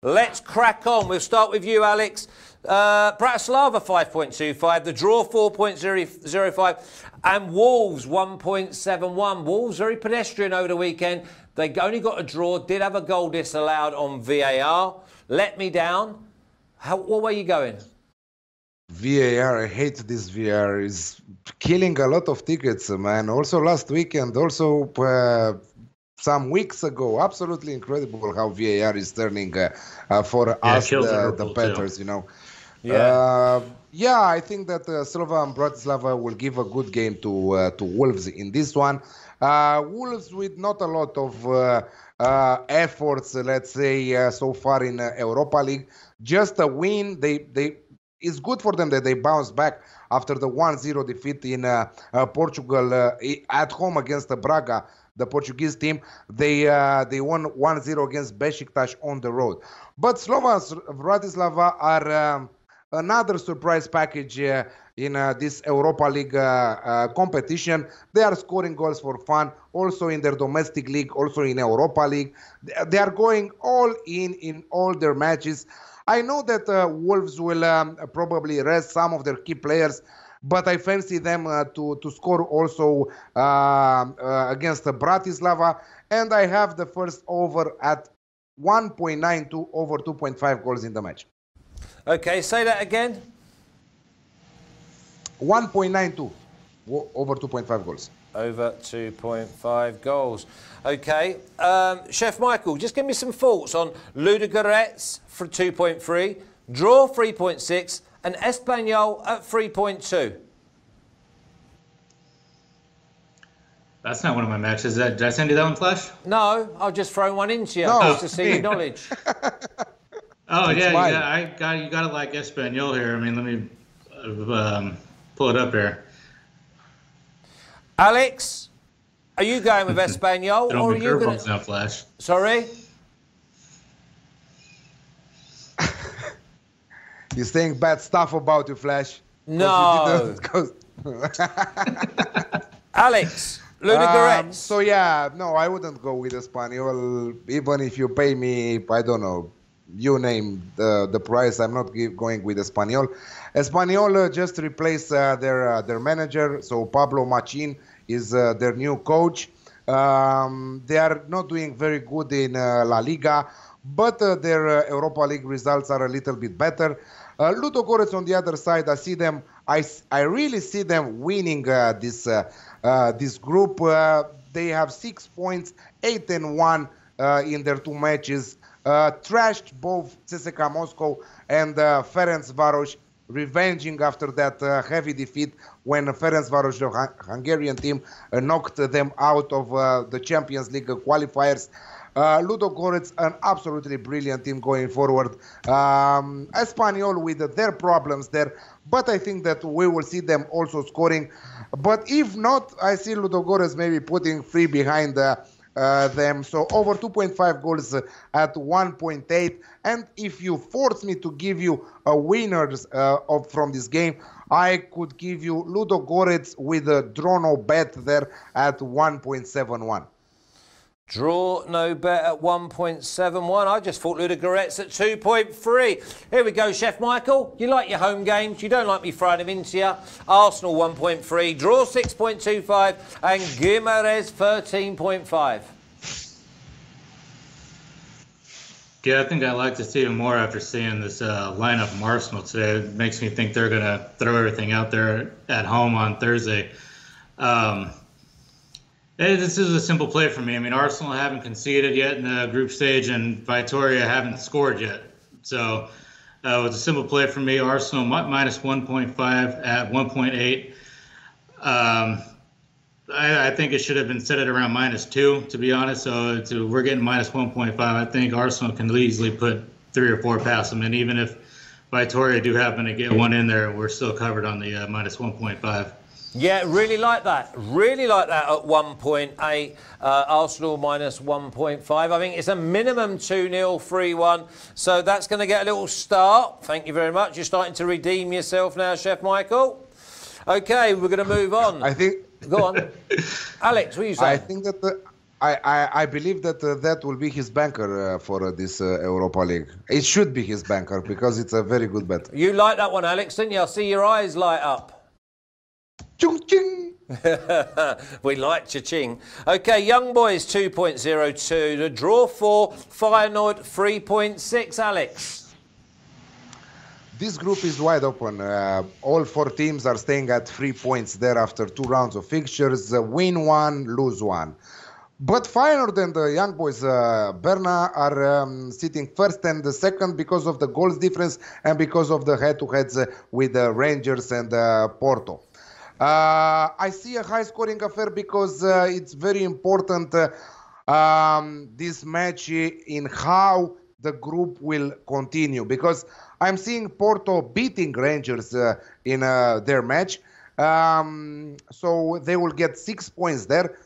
Let's crack on. We'll start with you, Alex. Bratislava 5.25, the draw 4.05, and Wolves 1.71. Wolves very pedestrian over the weekend. They only got a draw, did have a goal disallowed on VAR. Let me down. What way are you going? VAR, I hate this VAR. Is killing a lot of tickets, man. Also last weekend, also some weeks ago, absolutely incredible how VAR is turning for us, the bettors, you know. Yeah, I think that Slovan Bratislava will give a good game to Wolves in this one. Wolves with not a lot of efforts, let's say, so far in Europa League. Just a win. It's good for them that they bounce back after the 1-0 defeat in Portugal at home against Braga, the Portuguese team. They won 1-0 against Besiktas on the road. But Slovan Bratislava are another surprise package in this Europa League competition. They are scoring goals for fun, also in their domestic league, also in Europa League. They are going all in all their matches. I know that Wolves will probably rest some of their key players, but I fancy them to score also against Bratislava. And I have the first over at 1.92 over 2.5 goals in the match. Okay, say that again. 1.92 over 2.5 goals. Over 2.5 goals. Okay. Chef Michael, just give me some thoughts on Ludogorets for 2.3, draw 3.6, and Espanyol at 3.2. That's not one of my matches. Did I send you that one, Flash? No, I'll just throw one into you just to see your knowledge. Oh, yeah, you got to like Espanyol here. I mean, let me pull it up here. Alex, are you going with Espanyol or are you going to... now, Flash. Sorry? You're saying bad stuff about you, Flash. No. Alex, Ludogorets. So, yeah, no, I wouldn't go with Espanyol. Even if you pay me, I don't know, you name the price, I'm not going with Espanyol. Espanyol just replaced their manager, so Pablo Machin is their new coach. They are not doing very good in La Liga, but their Europa League results are a little bit better. Ludogorets on the other side, I really see them winning this group. They have 6 points, 8-1 in their 2 matches. Trashed both CSKA Moscow and Ferencváros, revenging after that heavy defeat when Ferencváros, the Hungarian team, knocked them out of the Champions League qualifiers. Ludogorets, an absolutely brilliant team going forward. Espanyol with their problems there, but I think that we will see them also scoring. But if not, I see Ludogorets maybe putting 3 behind them. So over 2.5 goals at 1.8. And if you force me to give you a winners from this game, I could give you Ludogorets with a draw no bet there at 1.71. Draw no bet at 1.71. I just thought Ludogorets at 2.3. Here we go, Chef Michael. You like your home games. You don't like me throwing them into you. Arsenal 1.3, draw 6.25, and Guimarães 13.5. Yeah, I think I'd like to see him more after seeing this lineup from Arsenal today. It makes me think they're going to throw everything out there at home on Thursday. This is a simple play for me. I mean, Arsenal haven't conceded yet in the group stage, and Vitória haven't scored yet. So it was a simple play for me. Arsenal minus 1.5 at 1.8. I think it should have been set at around -2, to be honest. So we're getting minus 1.5. I think Arsenal can easily put 3 or 4 past them. And even if Vitória do happen to get one in there, we're still covered on the minus 1.5. Yeah, really like that. Really like that at 1.8. Arsenal minus 1.5. I think it's a minimum 2-0, 3-1. So that's going to get a little start. Thank you very much. You're starting to redeem yourself now, Chef Michael. Okay, we're going to move on. I think... Go on. Alex, what are you saying? I believe that that will be his banker for this Europa League. It should be his banker because it's a very good bet. You like that one, Alex, didn't you? I see your eyes light up. Chung ching. We like cha-ching. Okay, Young Boys 2.02. The draw 4, Feyenoord 3.6. Alex. This group is wide open. All 4 teams are staying at 3 points there after 2 rounds of fixtures. Win 1, lose 1. But Feyenoord and the Young Boys, Berna, are sitting first and the second because of the goals difference and because of the head-to-heads with the Rangers and Porto. I see a high-scoring affair because it's very important this match in how the group will continue. Because I'm seeing Porto beating Rangers in their match. So they will get 6 points there.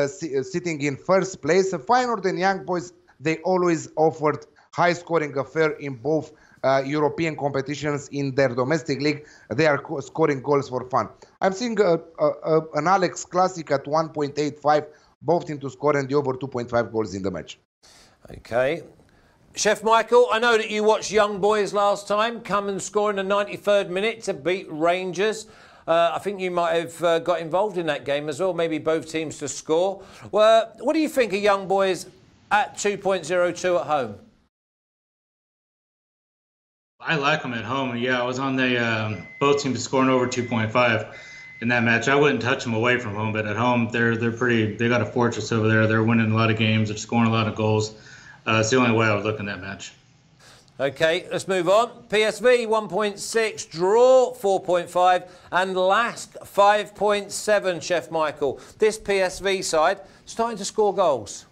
Sitting in first place. Feyenoord and Young Boys, they always offered high-scoring affair in both European competitions. In their domestic league, they are scoring goals for fun. I'm seeing an Alex Classic at 1.85, both teams to score and the over 2.5 goals in the match. Okay. Chef Michael, I know that you watched Young Boys last time come and score in the 93rd minute to beat Rangers. I think you might have got involved in that game as well, maybe both teams to score. Well, what do you think of Young Boys at 2.02 at home? I like them at home. Yeah, I was on the both teams scoring over 2.5 in that match. I wouldn't touch them away from home, but at home they're pretty. They got a fortress over there. They're winning a lot of games. They're scoring a lot of goals. It's the only way I would look in that match. Okay, let's move on. PSV 1.6, draw 4.5, and last 5.7, Chef Michael. This PSV side starting to score goals.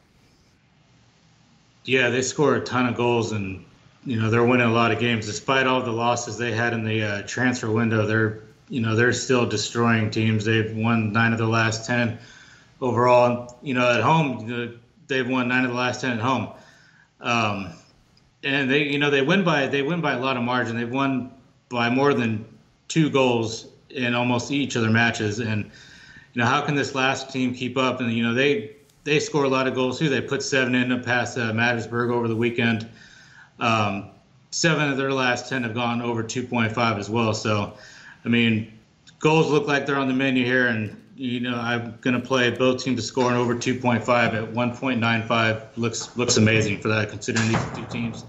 Yeah, they score a ton of goals, and they're winning a lot of games despite all the losses they had in the transfer window. They're still destroying teams. They've won 9 of the last 10 overall. At home, they've won 9 of the last 10 at home. And they win by a lot of margin. They've won by more than 2 goals in almost each of their matches. And how can this last team keep up? And they score a lot of goals too. They put 7 in past Mattersburg over the weekend. 7 of their last 10 have gone over 2.5 as well. So, goals look like they're on the menu here, and I'm going to play both teams to score and over 2.5 at 1.95. Looks amazing for that, considering these 2 teams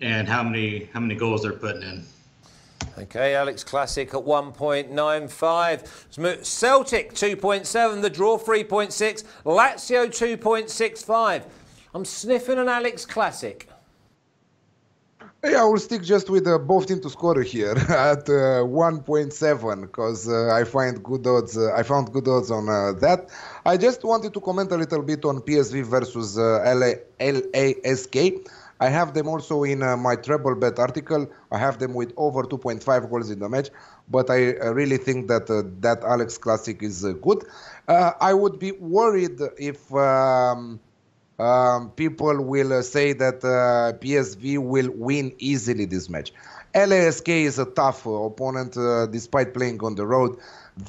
and how many goals they're putting in. Okay, Alex Classic at 1.95. Celtic 2.7, the draw 3.6, Lazio 2.65. I'm sniffing an Alex Classic. Yeah, I will stick just with both teams to score here at 1.7 because I found good odds on that. I just wanted to comment a little bit on PSV versus LASK. I have them also in my Treble bet article. I have them with over 2.5 goals in the match, but I really think that that Alex Classic is good. I would be worried if people will say that PSV will win easily this match. LASK is a tough opponent, despite playing on the road.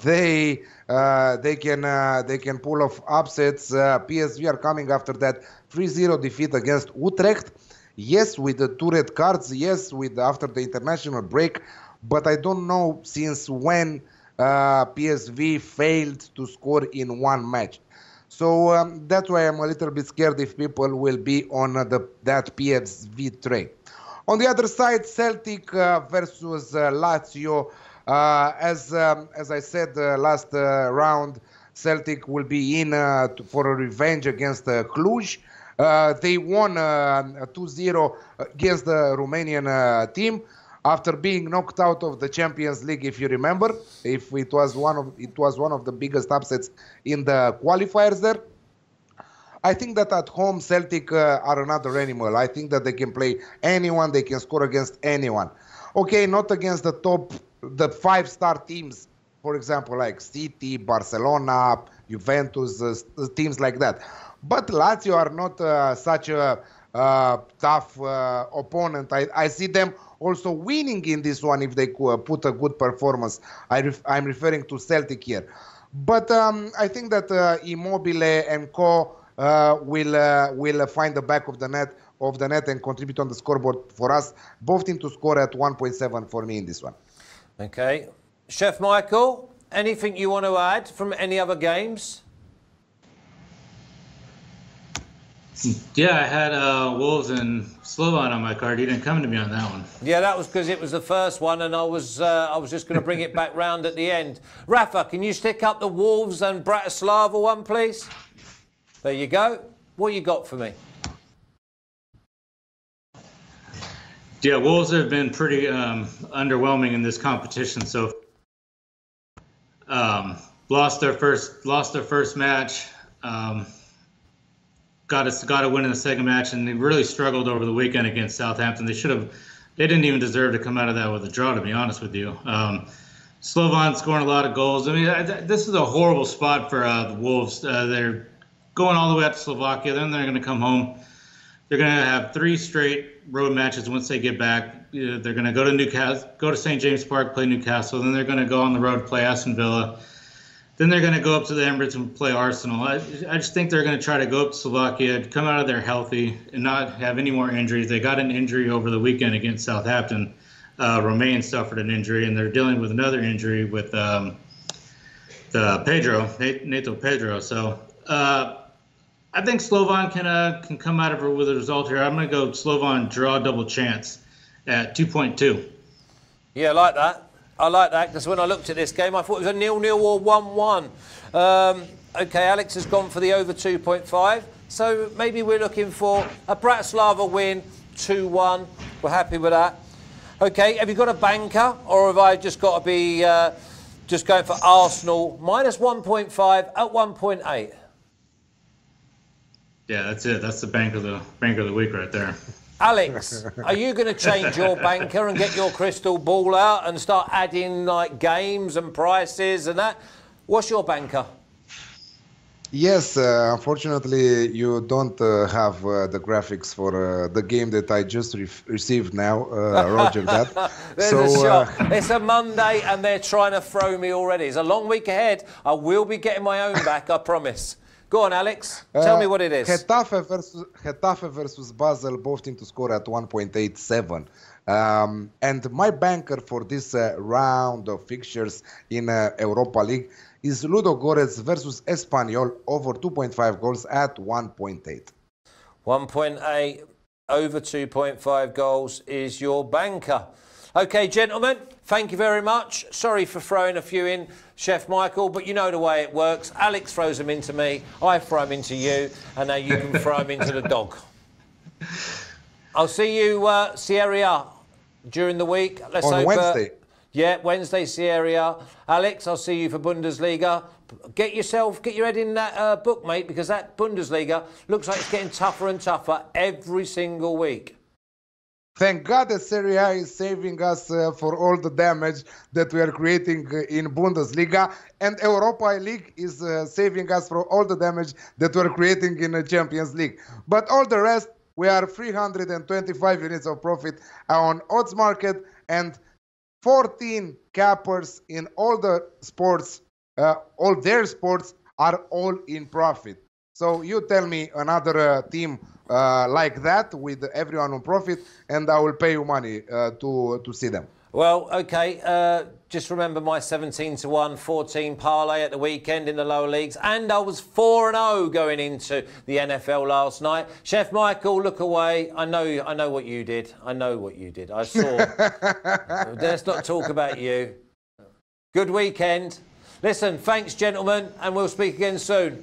They can pull off upsets. PSV are coming after that 3-0 defeat against Utrecht. Yes, with the 2 red cards. Yes, with after the international break. But I don't know since when PSV failed to score in one match. So that's why I'm a little bit scared if people will be on that PSV train. On the other side, Celtic versus Lazio. As I said last round, Celtic will be in for a revenge against Cluj. They won 2-0 against the Romanian team after being knocked out of the Champions League, if you remember. If it was one of the biggest upsets in the qualifiers there. I think that at home Celtic are another animal. I think that they can play anyone, they can score against anyone. Okay, not against the 5-star teams, for example, like City, Barcelona, Juventus, teams like that. But Lazio are not such a tough opponent. I see them also winning in this one if they put a good performance. I'm referring to Celtic here. But I think that Immobile and co will find the back of the net and contribute on the scoreboard for us. Both teams to score at 1.7 for me in this one. Okay. Chef Michael, anything you want to add from any other games? Yeah, I had Wolves and Slovan on my card. You didn't come to me on that one. Yeah, that was because it was the first one, and I was just going to bring it back round at the end. Rafa, can you stick up the Wolves and Bratislava one, please? There you go. What you got for me? Yeah, Wolves have been pretty underwhelming in this competition. So, lost their first match. Got to win in the second match, and they really struggled over the weekend against Southampton. They didn't even deserve to come out of that with a draw, to be honest with you. Slovan scoring a lot of goals. I mean, this is a horrible spot for the Wolves. They're going all the way out to Slovakia. Then they're going to come home. They're going to have 3 straight road matches once they get back. They're going to go to Newcastle, go to St. James Park, play Newcastle. Then they're going to go on the road, play Aston Villa. Then they're going to go up to the Emirates and play Arsenal. I just think they're going to try to go up to Slovakia, come out of there healthy, and not have any more injuries. They got an injury over the weekend against Southampton. Romain suffered an injury, and they're dealing with another injury with Nato Pedro. So I think Slovan can come out of it with a result here. I'm going to go Slovan draw double chance at 2.2. Yeah, I like that. I like that because when I looked at this game, I thought it was a 0-0 or 1-1. Okay, Alex has gone for the over 2.5. So maybe we're looking for a Bratislava win, 2-1. We're happy with that. Okay, have you got a banker, or have I just got to be just going for Arsenal minus 1.5 at 1.8? Yeah, that's it. That's the bank of the week right there. Alex, are you going to change your banker and get your crystal ball out and start adding like games and prices and that? What's your banker? Yes, unfortunately, you don't have the graphics for the game that I just received now, Roger. There's a shot. It's a Monday and they're trying to throw me already. It's a long week ahead. I will be getting my own back, I promise. Go on, Alex. Tell me what it is. Getafe versus Basel, both teams to score at 1.87. And my banker for this round of fixtures in Europa League is Ludogorets versus Espanyol over 2.5 goals at 1.8. 1.8 over 2.5 goals is your banker. Okay, gentlemen, thank you very much. Sorry for throwing a few in, Chef Michael, but you know the way it works. Alex throws them into me, I throw them into you, and now you can throw them into the dog. I'll see you, Serie A, during the week. Let's on Wednesday. Yeah, Wednesday, Serie A. Alex, I'll see you for Bundesliga. Get your head in that book, mate, because that Bundesliga looks like it's getting tougher and tougher every single week. Thank God that Serie A is saving us for all the damage that we are creating in Bundesliga, and Europa League is saving us for all the damage that we are creating in the Champions League. But all the rest, we are 325 units of profit on odds market and 14 cappers in all the sports, all their sports are all in profit. So you tell me another team like that with everyone on profit, and I will pay you money to see them. Well, okay, just remember my 17-1, 14 parlay at the weekend in the lower leagues, and I was 4-0 going into the NFL last night. Chef Michael, look away. I know what you did. I know what you did. I saw. Let's not talk about you. Good weekend. Listen, thanks, gentlemen, and we'll speak again soon.